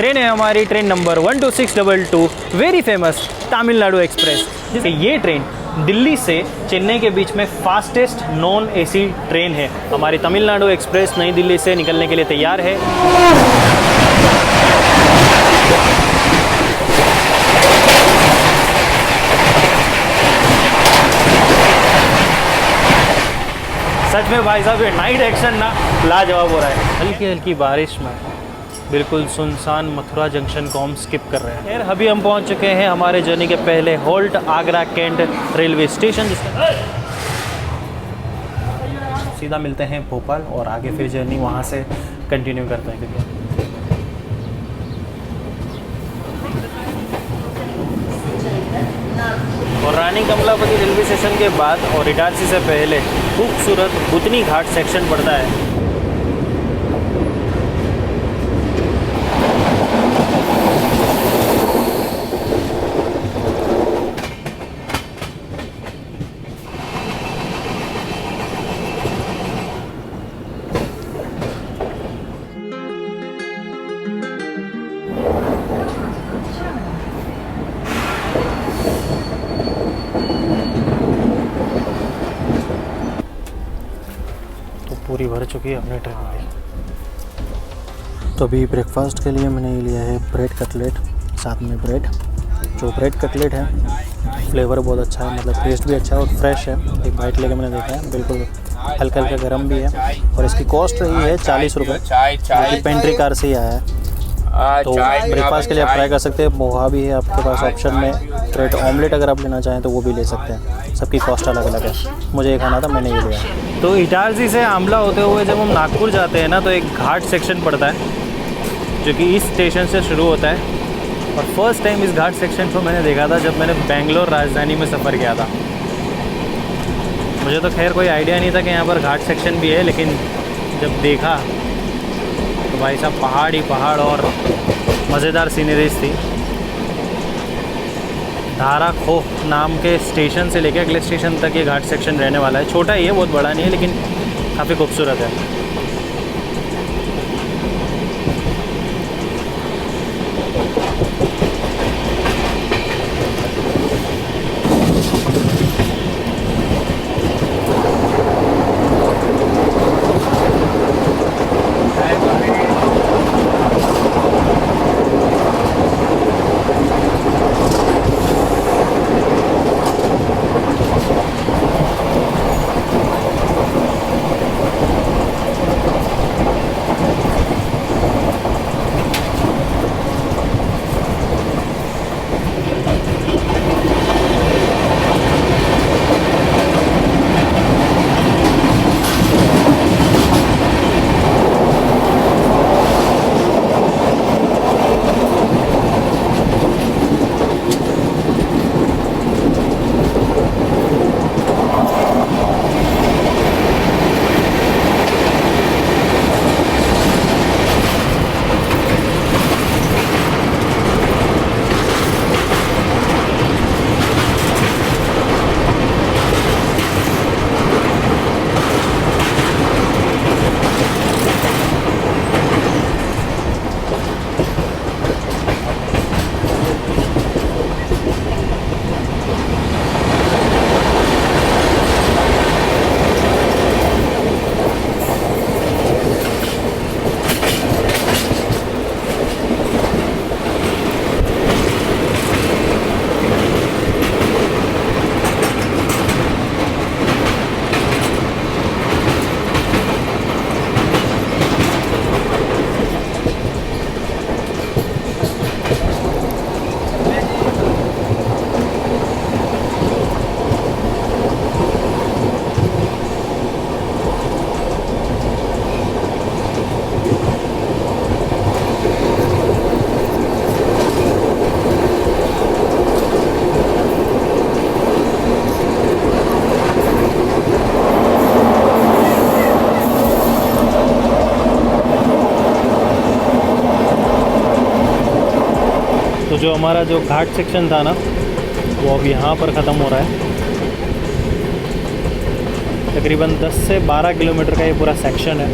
Train है हमारी train number 12622, very famous Tamil Nadu express. जैसे ये ट्रेन दिल्ली से चेन्नई के बीच में फास्टेस्ट नॉन एसी ट्रेन है। हमारी तमिलनाडु एक्सप्रेस नई दिल्ली से निकलने के लिए तैयार है। सच में भाई साहब ये नाइट एक्शन ना लाजवाब हो रहा है। हल्की हल्की बारिश में बिल्कुल सुनसान मथुरा जंक्शन को हम स्किप कर रहे हैं। खैर अभी हम पहुंच चुके हैं हमारे जर्नी के पहले halt Agra Cantt railway station, जिसका सीधा मिलते हैं भोपाल और आगे फिर जर्नी वहां से कंटिन्यू करते हैं। और रानी कमलापति रेलवे स्टेशन के बाद और इटारसी से पहले खूबसूरत बुतनी घाट सेक्शन पड़ता है। पूरी भर चुकी है अपनी ट्रेन में। तो अभी ब्रेकफास्ट के लिए मैंने ये लिया है ब्रेड कटलेट, साथ में ब्रेड। जो ब्रेड कटलेट है फ्लेवर बहुत अच्छा है, मतलब टेस्ट भी अच्छा है और फ्रेश है। एक बाइट लेके मैंने देखा है, बिल्कुल हल्का हल्का गर्म भी है। और इसकी कॉस्ट रही है 40 रुपये, जो कि पेंट्री कार से ही आया है। तो ब्रेकफास्ट के लिए आप ट्राई कर सकते हैं। पोहा भी है आपके पास ऑप्शन में, ब्रेड ऑमलेट अगर आप लेना चाहें तो वो भी ले सकते हैं। सबकी कॉस्ट अलग अलग है। मुझे ये खाना था, मैंने ये लिया। तो इटारसी से आमला होते हुए जब हम नागपुर जाते हैं ना, तो एक घाट सेक्शन पड़ता है जो कि इस स्टेशन से शुरू होता है। और फर्स्ट टाइम इस घाट सेक्शन को मैंने देखा था जब मैंने बेंगलोर राजधानी में सफ़र किया था। मुझे तो खैर कोई आइडिया नहीं था कि यहाँ पर घाट सेक्शन भी है, लेकिन जब देखा तो भाई साहब पहाड़ ही पहाड़ और मज़ेदार सीनरीज थी। धारा खो नाम के स्टेशन से लेकर अगले स्टेशन तक ये घाट सेक्शन रहने वाला है। छोटा ही है, बहुत बड़ा नहीं है, लेकिन काफ़ी खूबसूरत है। जो हमारा जो घाट सेक्शन था ना, वो अब यहाँ पर ख़त्म हो रहा है। तकरीबन 10 से 12 किलोमीटर का ये पूरा सेक्शन है।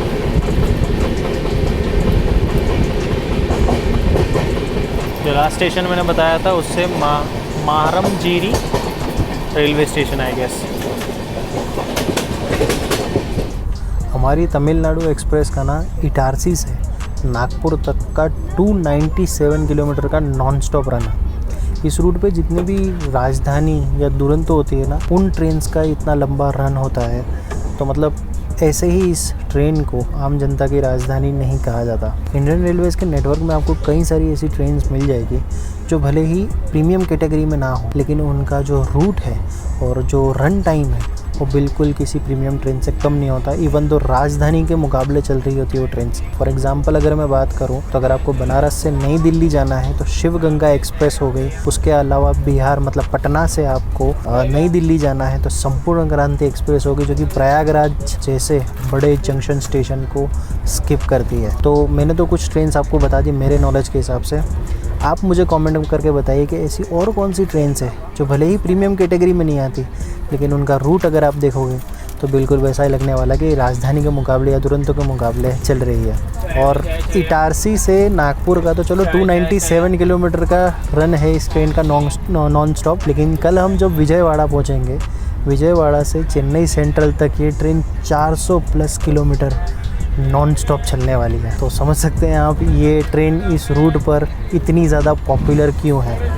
लास्ट स्टेशन मैंने बताया था उससे मारमजीरी रेलवे स्टेशन आई गेस। हमारी तमिलनाडु एक्सप्रेस का ना इटारसी से नागपुर तक का 297 किलोमीटर का नॉन स्टॉप रन है। इस रूट पे जितने भी राजधानी या दुरंतो होती है ना, उन ट्रेन्स का इतना लंबा रन होता है। तो मतलब ऐसे ही इस ट्रेन को आम जनता की राजधानी नहीं कहा जाता। इंडियन रेलवेज़ के नेटवर्क में आपको कई सारी ऐसी ट्रेन्स मिल जाएगी जो भले ही प्रीमियम कैटेगरी में ना हो, लेकिन उनका जो रूट है और जो रन टाइम है वो बिल्कुल किसी प्रीमियम ट्रेन से कम नहीं होता। इवन तो राजधानी के मुकाबले चल रही होती है वो ट्रेन। फॉर एग्जांपल अगर मैं बात करूं तो अगर आपको बनारस से नई दिल्ली जाना है तो शिव गंगा एक्सप्रेस हो गई। उसके अलावा बिहार मतलब पटना से आपको नई दिल्ली जाना है तो संपूर्ण क्रांति एक्सप्रेस होगी, जो कि प्रयागराज जैसे बड़े जंक्शन स्टेशन को स्किप करती है। तो मैंने तो कुछ ट्रेन आपको बता दी मेरे नॉलेज के हिसाब से। आप मुझे कमेंट करके बताइए कि ऐसी और कौन सी ट्रेन्स है जो भले ही प्रीमियम कैटेगरी में नहीं आती, लेकिन उनका रूट अगर आप देखोगे तो बिल्कुल वैसा ही लगने वाला कि राजधानी के मुकाबले या दुरंतो के मुकाबले चल रही है। और इटारसी से नागपुर का तो चलो 297 किलोमीटर का रन है इस ट्रेन का नॉन स्टॉप। लेकिन कल हम जब विजयवाड़ा पहुँचेंगे, विजयवाड़ा से चेन्नई सेंट्रल तक ये train 400 plus kilometre non stop चलने वाली है। तो समझ सकते हैं आप ये ट्रेन इस रूट पर इतनी ज़्यादा पॉपुलर क्यों है।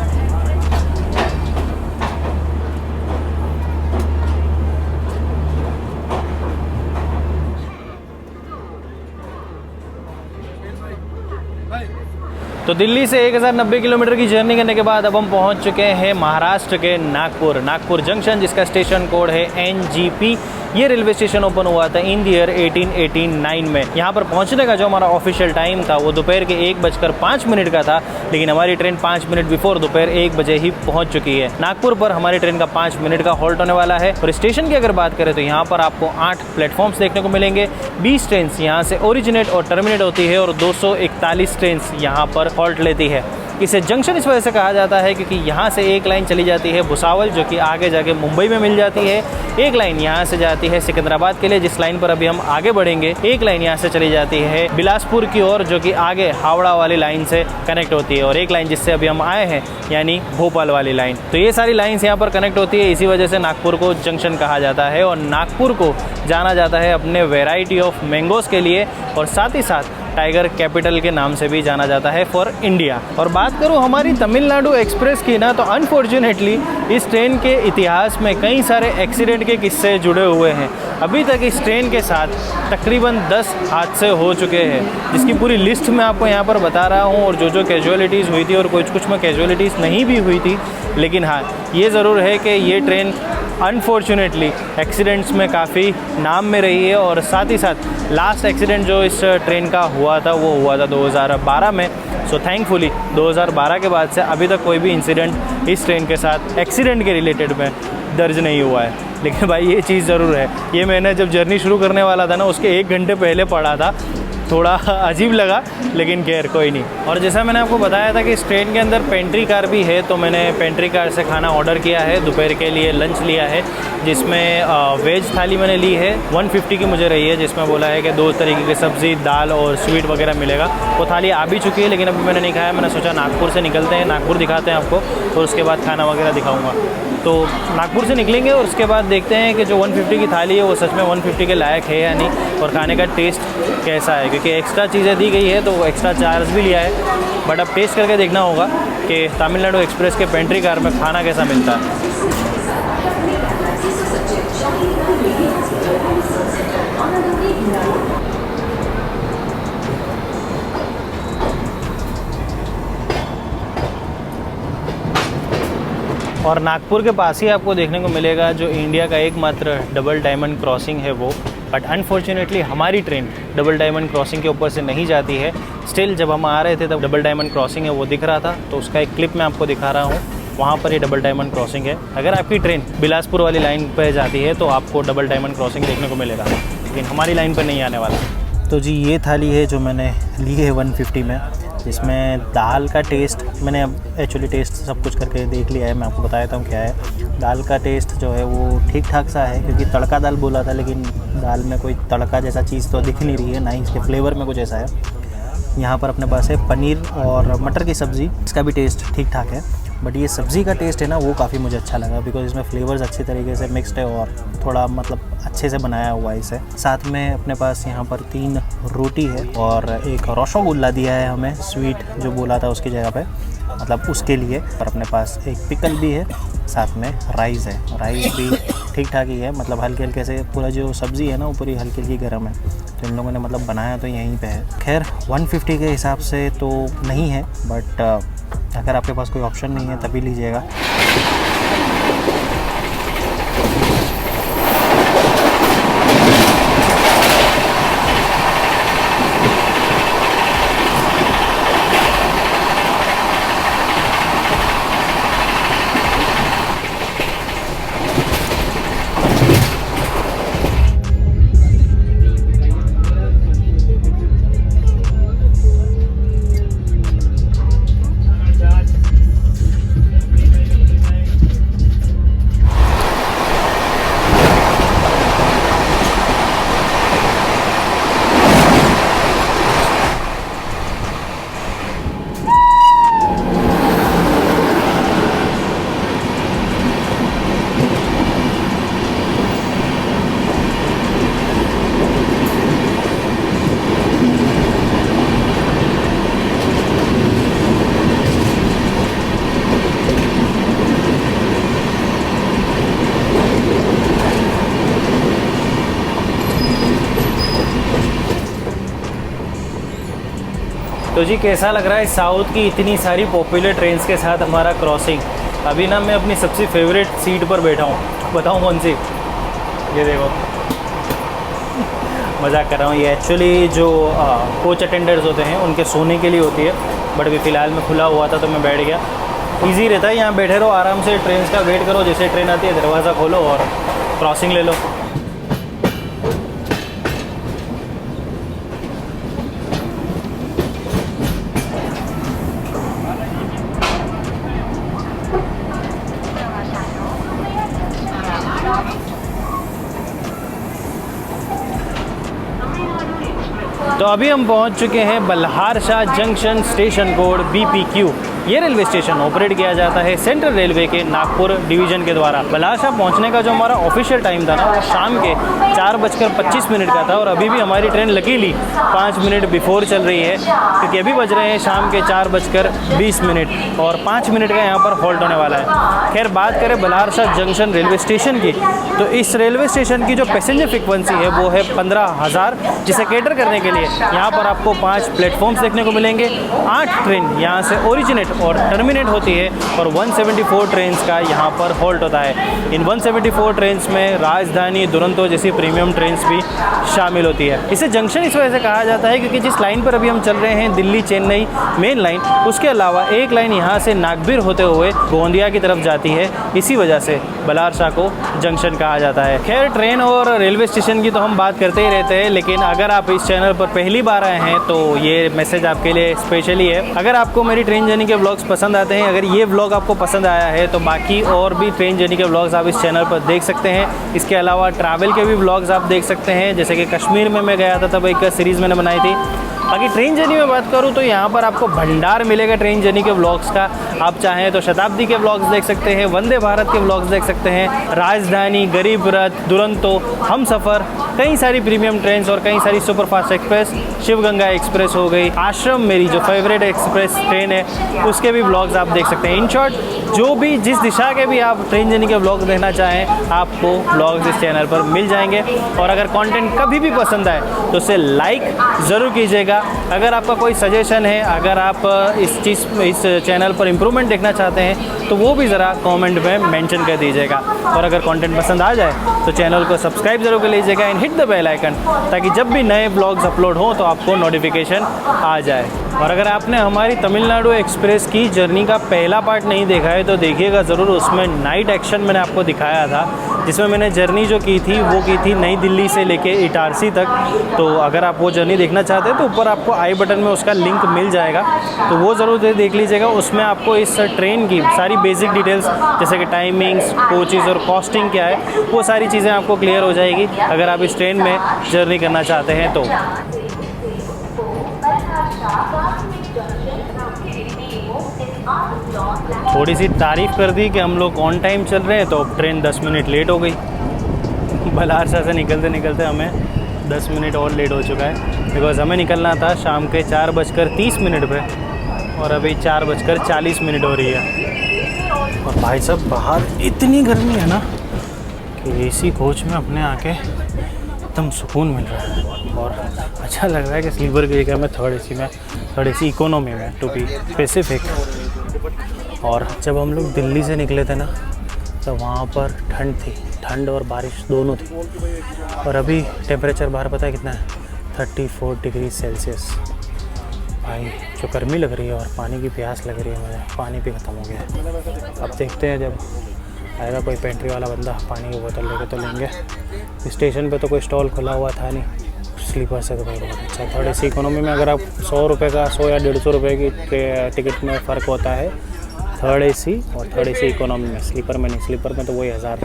तो दिल्ली से 1090 किलोमीटर की जर्नी करने के बाद अब हम पहुंच चुके हैं महाराष्ट्र के नागपुर जंक्शन, जिसका स्टेशन कोड है NGP। ये रेलवे स्टेशन ओपन हुआ था इन द ईयर 1889 में। यहाँ पर पहुँचने का जो हमारा ऑफिशियल टाइम था वो दोपहर के 1:05 का था, लेकिन हमारी ट्रेन 5 मिनट बिफोर दोपहर 1 बजे ही पहुँच चुकी है। नागपुर पर हमारी ट्रेन का 5 मिनट का हॉल्ट होने वाला है। और स्टेशन की अगर बात करें तो यहाँ पर आपको 8 प्लेटफॉर्म्स देखने को मिलेंगे। 20 ट्रेन यहाँ से ओरिजिनेट और टर्मिनेट होती है और 241 ट्रेन यहाँ पर हॉल्ट लेती है। इसे जंक्शन इस वजह से कहा जाता है क्योंकि यहाँ से एक लाइन चली जाती है भुसावल, जो कि आगे जाके मुंबई में मिल जाती है। एक लाइन यहाँ से जाती है सिकंदराबाद के लिए, जिस लाइन पर अभी हम आगे बढ़ेंगे। एक लाइन यहाँ से चली जाती है बिलासपुर की ओर, जो कि आगे हावड़ा वाली लाइन से कनेक्ट होती है। और एक लाइन जिससे अभी हम आए हैं यानी भोपाल वाली लाइन। तो ये सारी लाइन्स यहाँ पर कनेक्ट होती है, इसी वजह से नागपुर को जंक्शन कहा जाता है। और नागपुर को जाना जाता है अपने वेराइटी ऑफ मैंगोज़ के लिए, और साथ ही साथ टाइगर कैपिटल के नाम से भी जाना जाता है फॉर इंडिया। और बात करूं हमारी तमिलनाडु एक्सप्रेस की ना, तो अनफॉर्चुनेटली इस ट्रेन के इतिहास में कई सारे एक्सीडेंट के किस्से जुड़े हुए हैं। अभी तक इस ट्रेन के साथ तकरीबन 10 हादसे हो चुके हैं, जिसकी पूरी लिस्ट मैं आपको यहाँ पर बता रहा हूँ। और जो कैजुअलिटीज़ हुई थी और कुछ में कैजुअलिटीज़ नहीं भी हुई थी, लेकिन हाँ ये ज़रूर है कि ये ट्रेन अनफॉर्चुनेटली एक्सीडेंट्स में काफ़ी नाम में रही है। और साथ ही साथ लास्ट एक्सीडेंट जो इस ट्रेन का हुआ था वो हुआ था 2012 में। सो थैंकफुली 2012 के बाद से अभी तक कोई भी इंसिडेंट इस ट्रेन के साथ एक्सीडेंट के रिलेटेड में दर्ज नहीं हुआ है। लेकिन भाई ये चीज़ ज़रूर है, ये मैंने जब जर्नी शुरू करने वाला था ना उसके 1 घंटे पहले पढ़ा था, थोड़ा अजीब लगा, लेकिन खैर कोई नहीं। और जैसा मैंने आपको बताया था कि इस ट्रेन के अंदर पेंट्री कार भी है, तो मैंने पेंट्री कार से खाना ऑर्डर किया है। दोपहर के लिए लंच लिया है, जिसमें वेज थाली मैंने ली है 150 की मुझे रही है, जिसमें बोला है कि 2 तरीके की सब्ज़ी, दाल और स्वीट वगैरह मिलेगा। वो थाली आ भी चुकी है, लेकिन अभी मैंने नहीं खाया। मैंने सोचा नागपुर से निकलते हैं, नागपुर दिखाते हैं आपको, और उसके बाद खाना वगैरह दिखाऊँगा। तो नागपुर से निकलेंगे और उसके बाद देखते हैं कि जो 150 की थाली है वो सच में 150 के लायक है या नहीं, और खाने का टेस्ट कैसा है। क्योंकि एक्स्ट्रा चीज़ें दी गई है तो वो एक्स्ट्रा चार्ज भी लिया है, बट अब टेस्ट करके देखना होगा कि तमिलनाडु एक्सप्रेस के पेंट्री कार में खाना कैसा मिलता है। और नागपुर के पास ही आपको देखने को मिलेगा जो इंडिया का एकमात्र डबल डायमंड क्रॉसिंग है वो। बट अनफॉर्चुनेटली हमारी ट्रेन डबल डायमंड क्रॉसिंग के ऊपर से नहीं जाती है। स्टिल जब हम आ रहे थे तब डबल डायमंड क्रॉसिंग है वो दिख रहा था, तो उसका एक क्लिप मैं आपको दिखा रहा हूँ। वहाँ पर ये डबल डायमंड क्रॉसिंग है। अगर आपकी ट्रेन बिलासपुर वाली लाइन पर जाती है तो आपको डबल डायमंड क्रॉसिंग देखने को मिलेगा, लेकिन हमारी लाइन पर नहीं आने वाला। तो जी ये थाली है जो मैंने ली है 150 में, जिसमें दाल का टेस्ट मैंने अब एक्चुअली टेस्ट सब कुछ करके देख लिया है। मैं आपको बता देता हूँ क्या है। दाल का टेस्ट जो है वो ठीक ठाक सा है, क्योंकि तड़का दाल बोला था, लेकिन दाल में कोई तड़का जैसा चीज़ तो दिख नहीं रही है, ना ही इसके फ्लेवर में कुछ ऐसा है। यहाँ पर अपने पास है पनीर और मटर की सब्ज़ी, इसका भी टेस्ट ठीक ठाक है। बट ये सब्ज़ी का टेस्ट है ना वो काफ़ी मुझे अच्छा लगा, बिकॉज इसमें फ्लेवर्स अच्छी तरीके से मिक्सड है और थोड़ा मतलब अच्छे से बनाया हुआ है इसे। साथ में अपने पास यहाँ पर 3 रोटी है और एक रसगुल्ला दिया है हमें, स्वीट जो बोला था उसकी जगह पे, मतलब उसके लिए। और अपने पास एक पिकल भी है, साथ में राइस है। राइस भी ठीक ठाक ही है, मतलब हल्के हल्के से पूरा जो सब्ज़ी है ना ऊपर ही हल्की हल्की गर्म है। तो इन लोगों ने मतलब बनाया तो यहीं पे है। खैर 150 के हिसाब से तो नहीं है, बट अगर आपके पास कोई ऑप्शन नहीं है तभी लीजिएगा। तो जी कैसा लग रहा है साउथ की इतनी सारी पॉपुलर ट्रेन्स के साथ हमारा क्रॉसिंग। अभी ना मैं अपनी सबसे फेवरेट सीट पर बैठा हूँ, बताऊँ कौन सी? ये देखो, मजाक कर रहा हूँ। ये एक्चुअली जो कोच अटेंडर्स होते हैं उनके सोने के लिए होती है, बट अभी फ़िलहाल में खुला हुआ था तो मैं बैठ गया। ईजी रहता है, यहाँ बैठे रहो आराम से, ट्रेन का वेट करो, जैसे ट्रेन आती है दरवाज़ा खोलो और क्रॉसिंग ले लो। तो अभी हम पहुंच चुके हैं Balharshah junction, station code BPQ। ये रेलवे स्टेशन ऑपरेट किया जाता है सेंट्रल रेलवे के नागपुर डिवीज़न के द्वारा। बल्हारशाह पहुंचने का जो हमारा ऑफिशियल टाइम था ना वो शाम के 4:25 का था, और अभी भी हमारी ट्रेन लकीली 5 मिनट बिफोर चल रही है, क्योंकि अभी बज रहे हैं शाम के 4:20 और 5 मिनट का यहाँ पर हॉल्ट होने वाला है। खैर बात करें बल्हारशाह जंक्शन रेलवे स्टेशन की, तो इस रेलवे स्टेशन की जो पैसेंजर फ्रिक्वेंसी है वो है 15,000, जिसे कैटर करने के लिए यहाँ पर आपको 5 प्लेटफॉर्म्स देखने को मिलेंगे। 8 ट्रेन यहाँ से ओरिजिनेट और टर्मिनेट होती है, और 174 ट्रेन्स का यहाँ पर हॉल्ट होता है। इन 174 ट्रेन्स में राजधानी, दुरंतो जैसी प्रीमियम ट्रेन्स भी शामिल होती है। इसे जंक्शन इस वजह से कहा जाता है क्योंकि जिस लाइन पर अभी हम चल रहे हैं, दिल्ली चेन्नई मेन लाइन, उसके अलावा एक लाइन यहाँ से नागबिर होते हुए गोंदिया की तरफ जाती है, इसी वजह से बल्हारशाह को जंक्शन कहा जाता है। खैर ट्रेन और रेलवे स्टेशन की तो हम बात करते ही रहते हैं, लेकिन अगर आप इस चैनल पर पहली बार आए हैं तो ये मैसेज आपके लिए स्पेशली है। अगर आपको मेरी ट्रेन जर्नी के व्लॉग्स पसंद आते हैं, अगर ये व्लॉग आपको पसंद आया है तो बाकी और भी ट्रेन जर्नी के व्लॉग्स आप इस चैनल पर देख सकते हैं। इसके अलावा ट्रैवल के भी व्लॉग्स आप देख सकते हैं, जैसे कि कश्मीर में मैं गया था तब एक सीरीज़ मैंने बनाई थी। बाकी ट्रेन जर्नी में बात करूँ तो यहाँ पर आपको भंडार मिलेगा ट्रेन जर्नी के व्लॉग्स का। आप चाहें तो शताब्दी के व्लॉग्स देख सकते हैं, वंदे भारत के व्लॉग्स देख सकते हैं, राजधानी, गरीब रथ, दुरंतो, हम सफ़र, कई सारी प्रीमियम ट्रेन्स और कई सारी superfast express, Shiv Ganga express हो गई, आश्रम मेरी जो फेवरेट एक्सप्रेस ट्रेन है उसके भी व्लॉग्स आप देख सकते हैं। इन शॉर्ट जो भी जिस दिशा के भी आप ट्रेन जर्नी के व्लॉग देखना चाहें आपको व्लॉग्स इस चैनल पर मिल जाएंगे। और अगर कंटेंट कभी भी पसंद आए तो उसे लाइक ज़रूर कीजिएगा। अगर आपका कोई सजेशन है, अगर आप इस चैनल पर इम्प्रूवमेंट देखना चाहते हैं तो वो भी ज़रा कमेंट में मेंशन कर दीजिएगा। और अगर कंटेंट पसंद आ जाए तो चैनल को सब्सक्राइब जरूर कर लीजिएगा and hit the bell icon, ताकि जब भी नए ब्लॉग्स अपलोड हों तो आपको नोटिफिकेशन आ जाए। और अगर आपने हमारी तमिलनाडु एक्सप्रेस की जर्नी का पहला पार्ट नहीं देखा है तो देखिएगा ज़रूर। उसमें नाइट एक्शन मैंने आपको दिखाया था, जिसमें मैंने जर्नी जो की थी वो की थी नई दिल्ली से लेके इटारसी तक। तो अगर आप वो जर्नी देखना चाहते हैं तो ऊपर आपको आई बटन में उसका लिंक मिल जाएगा, तो वो ज़रूर देख लीजिएगा। उसमें आपको इस ट्रेन की सारी बेसिक डिटेल्स जैसे कि टाइमिंग्स, कोचेज़ और कॉस्टिंग क्या है, वो सारी चीज़ें आपको क्लियर हो जाएगी अगर आप इस ट्रेन में जर्नी करना चाहते हैं तो। थोड़ी सी तारीफ़ कर दी कि हम लोग ऑन टाइम चल रहे हैं, तो ट्रेन 10 मिनट लेट हो गई। बलहारसा से निकलते निकलते हमें 10 मिनट और लेट हो चुका है, बिकॉज़ हमें निकलना था शाम के 4:30 पे और अभी 4:40 हो रही है। और भाई साहब बाहर इतनी गर्मी है ना कि एसी कोच में अपने आके एकदम सुकून मिल रहा है और अच्छा लग रहा है कि स्लीपर की जगह में थर्ड एसी इकोनॉमी में, टू बी स्पेसिफिक। और जब हम लोग दिल्ली से निकले थे ना, तो वहाँ पर ठंड और बारिश दोनों थी। और अभी टेम्परेचर बाहर पता है कितना है? 34 डिग्री सेल्सियस। भाई जो गर्मी लग रही है और पानी की प्यास लग रही है मुझे, पानी भी ख़त्म हो गया है। अब देखते हैं जब आएगा कोई पेंट्री वाला बंदा, पानी की बोतल लेके तो लेंगे। स्टेशन पे तो कोई स्टॉल खुला हुआ था नहीं, स्लीपर से तो भाई बहुत अच्छा। थर्ड एसी इकोनॉमी में अगर आप 100 रुपये का 100 या 150 रुपये की टिकट में फ़र्क होता है थर्ड एसी और थर्ड एसी इकोनॉमी में, स्लीपर में नहीं। स्लीपर में तो वही 1000।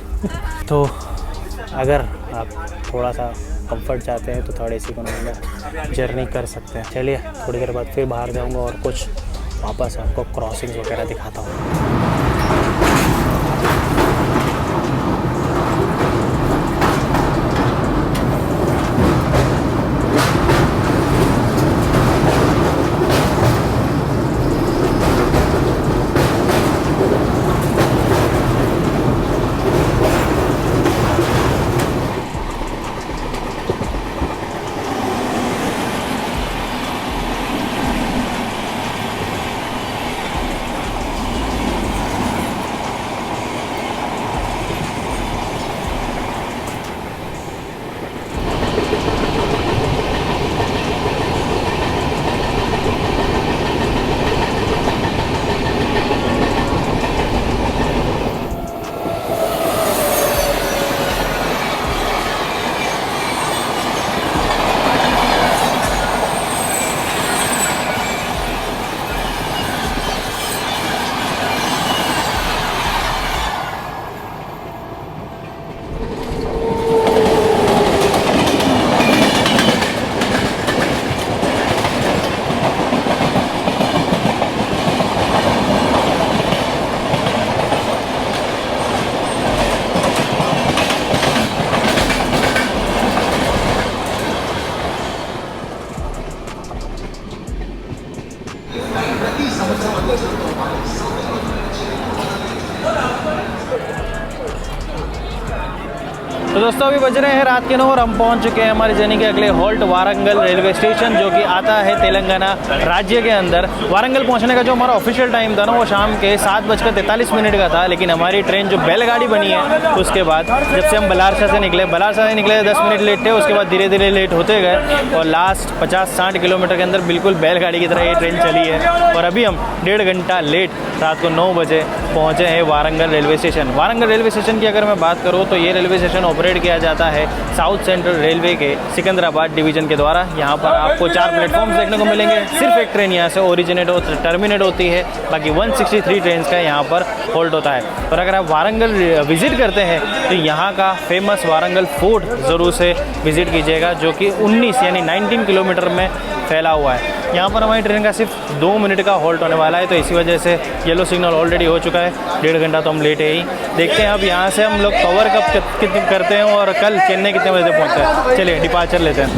तो अगर आप थोड़ा सा कंफर्ट चाहते हैं तो थर्ड एसी इकोनॉमी में जर्नी कर सकते हैं। चलिए थोड़ी देर बाद फिर बाहर जाऊंगा और कुछ वापस आपको क्रॉसिंग्स वगैरह दिखाता हूँ। तो दोस्तों अभी बज रहे हैं रात के 9 और हम पहुंच चुके हैं हमारी जर्नी के अगले हॉल्ट वारंगल रेलवे स्टेशन, जो कि आता है तेलंगाना राज्य के अंदर। वारंगल पहुंचने का जो हमारा ऑफिशियल टाइम था ना, वो शाम के 7:43 का था, लेकिन हमारी ट्रेन जो बैलगाड़ी बनी है उसके बाद जब से हम बलहारसा से निकले 10 मिनट लेट थे। उसके बाद धीरे धीरे लेट होते गए और लास्ट 50-60 किलोमीटर के अंदर बिल्कुल बैलगाड़ी की तरह ये ट्रेन चली है। और अभी हम 1.5 घंटा लेट रात को 9 बजे पहुँचे हैं Warangal railway station. Warangal railway station की अगर मैं बात करूँ तो ये रेलवे स्टेशन ऑपरेट किया जाता है साउथ सेंट्रल रेलवे के सिकंदराबाद डिवीजन के द्वारा। यहाँ पर आपको 4 प्लेटफॉर्म्स देखने को मिलेंगे। सिर्फ एक ट्रेन यहाँ से ओरिजिनेट टर्मिनेट होती है, बाकी 163 ट्रेन का यहाँ पर होल्ड होता है। और अगर आप वारंगल विज़िट करते हैं तो यहाँ का फेमस वारंगल फोर्ट ज़रूर से विज़िट कीजिएगा, जो कि 19 किलोमीटर में फैला हुआ है। यहाँ पर हमारी ट्रेन का सिर्फ 2 मिनट का होल्ट होने वाला है, तो इसी वजह से येलो सिग्नल ऑलरेडी हो चुका है। 1.5 घंटा तो हम लेट है ही। देखते हैं अब यहाँ से हम लोग कवर कब कितने करते हैं और कल चेन्नई कितने बजे पहुँचते हैं। चलिए डिपार्चर लेते हैं।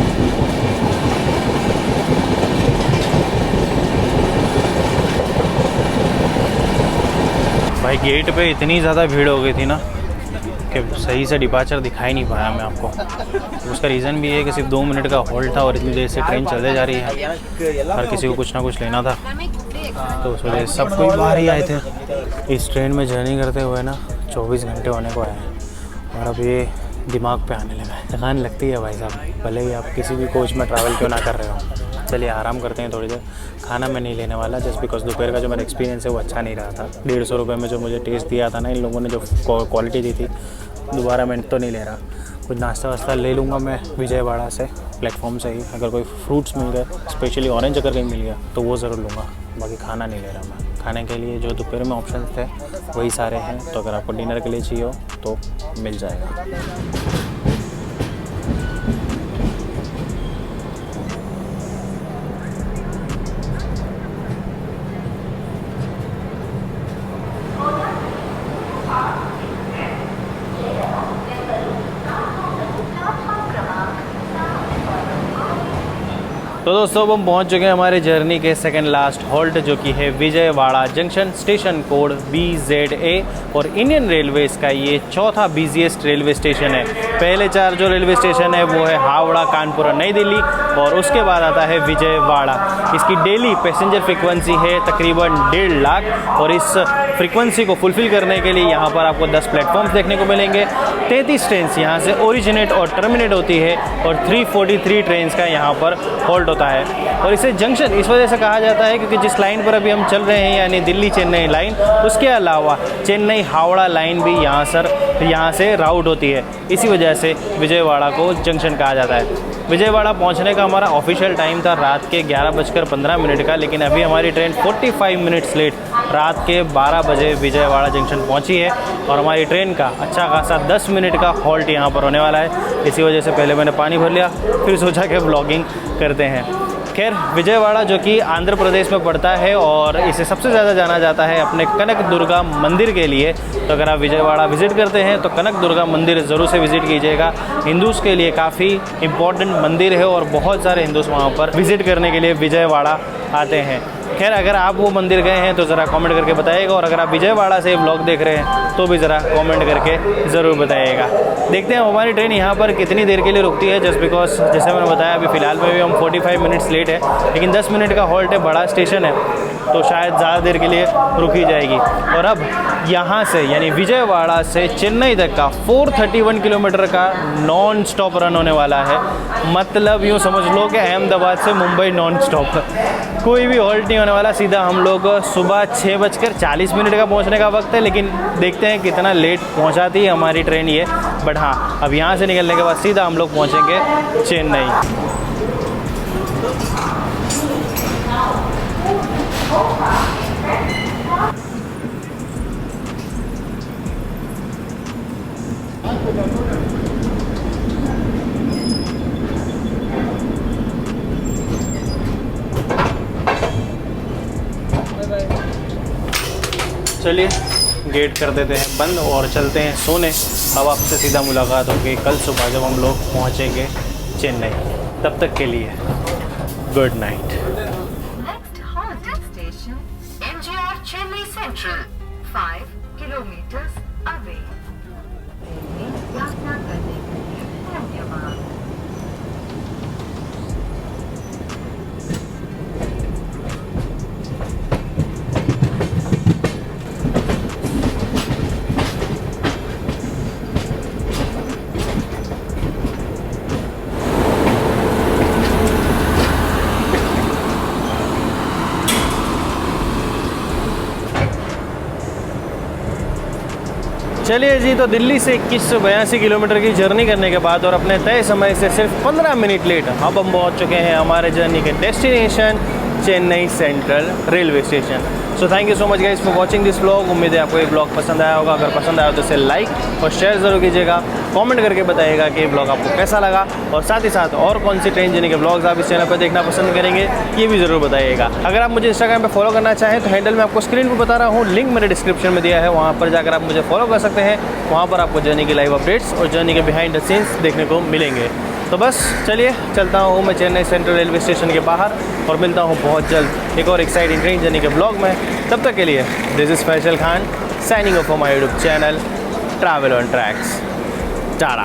भाई गेट पे इतनी ज़्यादा भीड़ हो गई थी ना कि सही से डिपार्चर दिखाई नहीं पाया मैं आपको। उसका रीज़न भी है कि सिर्फ 2 मिनट का होल्ड था और इतनी देर से ट्रेन चले जा रही है, हर किसी को कुछ ना कुछ लेना था, तो उस वजह से सब कोई बाहर ही आए थे। इस ट्रेन में जर्नी करते हुए ना 24 घंटे होने को आए हैं और अब ये दिमाग पे आने लगा है। थकान लगती है भाई साहब, भले ही आप किसी भी कोच में ट्रैवल क्यों ना कर रहे हो। चलिए आराम करते हैं थोड़ी देर। खाना मैं नहीं लेने वाला, जस्ट बिकॉज दोपहर का जो मेरा एक्सपीरियंस है वो अच्छा नहीं रहा था। 150 रुपये में जो मुझे टेस्ट दिया था ना इन लोगों ने, जो क्वालिटी दी थी, दोबारा मैं तो नहीं ले रहा। कुछ नाश्ता वास्ता ले लूँगा मैं विजयवाड़ा से, प्लेटफॉर्म से ही। अगर कोई फ्रूट्स मिल गए, स्पेशली ऑरेंज अगर कहीं मिल गया तो वो ज़रूर लूँगा, बाकी खाना नहीं ले रहा मैं। खाने के लिए जो दोपहर में ऑप्शन थे वही सारे हैं, तो अगर आपको डिनर के लिए चाहिए हो तो मिल जाएगा। तो दोस्तों अब हम पहुंच चुके हैं हमारे जर्नी के सेकंड लास्ट हॉल्ट, जो कि है Vijayawada junction, station code BZA, और इंडियन रेलवेज़ का ये चौथा बिजीएस्ट रेलवे स्टेशन है। पहले 4 जो रेलवे स्टेशन है वो है हावड़ा, कानपुर और नई दिल्ली, और उसके बाद आता है विजयवाड़ा। इसकी डेली पैसेंजर फ्रिक्वेंसी है तकरीबन 1.5 लाख, और इस फ्रिक्वेंसी को फुलफ़िल करने के लिए यहाँ पर आपको 10 प्लेटफॉर्म्स देखने को मिलेंगे। 33 ट्रेन यहाँ से ओरिजिनेट और टर्मिनेट होती है, और 343 ट्रेन का यहाँ पर हॉल्ट होता है। और इसे जंक्शन इस वजह से कहा जाता है क्योंकि जिस लाइन पर अभी हम चल रहे हैं, यानी दिल्ली चेन्नई लाइन, उसके अलावा चेन्नई हावड़ा लाइन भी यहाँ से राउट होती है। इसी वजह से विजयवाड़ा को जंक्शन कहा जाता है। विजयवाड़ा पहुंचने का हमारा ऑफिशियल टाइम था रात के 11:15 का, लेकिन अभी हमारी ट्रेन 45 मिनट्स लेट रात के 12 बजे विजयवाड़ा जंक्शन पहुंची है, और हमारी ट्रेन का अच्छा खासा 10 मिनट का हॉल्ट यहाँ पर होने वाला है। इसी वजह से पहले मैंने पानी भर लिया, फिर सोचा कि ब्लॉगिंग करते हैं। खैर, विजयवाड़ा जो कि आंध्र प्रदेश में पड़ता है, और इसे सबसे ज़्यादा जाना जाता है अपने कनक दुर्गा मंदिर के लिए। तो अगर आप विजयवाड़ा विज़िट करते हैं तो कनक दुर्गा मंदिर ज़रूर से विज़िट कीजिएगा। हिंदूज़ के लिए काफ़ी इम्पोर्टेंट मंदिर है, और बहुत सारे हिंदूज़ वहाँ पर विज़िट करने के लिए विजयवाड़ा आते हैं। खैर, अगर आप वो मंदिर गए हैं तो ज़रा कमेंट करके बताइएगा, और अगर आप विजयवाड़ा से ब्लॉग देख रहे हैं तो भी ज़रा कमेंट करके ज़रूर बताइएगा। देखते हैं हमारी ट्रेन यहाँ पर कितनी देर के लिए रुकती है, जस्ट बिकॉज जैसे मैंने बताया अभी फ़िलहाल में भी हम 45 मिनट्स लेट है, लेकिन 10 मिनट का हॉल्ट है, बड़ा स्टेशन है, तो शायद ज़्यादा देर के लिए रुकी जाएगी। और अब यहाँ से यानी विजयवाड़ा से चेन्नई तक का 431 किलोमीटर का नॉन स्टॉप रन होने वाला है। मतलब यूँ समझ लो कि अहमदाबाद से मुंबई नॉन स्टॉप, कोई भी हॉल्ट नहीं होने वाला। सीधा हम लोग सुबह 6:40 का पहुंचने का वक्त है, लेकिन देखते हैं कितना लेट पहुंचाती है हमारी ट्रेन ये। बट हाँ, अब यहाँ से निकलने के बाद सीधा हम लोग पहुंचेंगे चेन्नई। चलिए गेट कर देते हैं बंद और चलते हैं सोने। अब आपसे सीधा मुलाकात होगी कल सुबह जब हम लोग पहुंचेंगे चेन्नई। तब तक के लिए good night. Next halt station, MGR Chennai Central, 5 kilometers away. यात्रा करने के लिए धन्यवाद। चलिए जी, तो दिल्ली से 2182 किलोमीटर की जर्नी करने के बाद और अपने तय समय से सिर्फ 15 मिनट लेट अब हम पहुंच चुके हैं हमारे जर्नी के destination Chennai central railway station. So thank you so much guys for watching this vlog. उम्मीद है आपको ये व्लॉग पसंद आया होगा। अगर पसंद आया तो इसे लाइक और शेयर ज़रूर कीजिएगा। कमेंट करके बताइएगा कि ये व्लॉग आपको कैसा लगा, और साथ ही साथ और कौन सी ट्रेन जर्नी के व्लॉग्स आप इस चैनल पर देखना पसंद करेंगे ये भी ज़रूर बताइएगा। अगर आप मुझे इंस्टाग्राम पर फॉलो करना चाहें तो हैंडल मैं आपको स्क्रीन पर बता रहा हूँ, लिंक मैंने डिस्क्रिप्शन में दिया है, वहाँ पर जाकर आप मुझे फॉलो कर सकते हैं। वहाँ पर आपको जर्नी की लाइव अपडेट्स और जर्नी के बिहाइंड द सीन्स देखने को मिलेंगे। तो बस चलिए चलता हूँ मैं चेन्नई सेंट्रल रेलवे स्टेशन के बाहर, और मिलता हूँ बहुत जल्द एक और एक्साइटिंग ट्रेन जर्नी के ब्लॉग में। तब तक के लिए this is Faisal Khan signing off for my YouTube channel travel on tracks. Tata.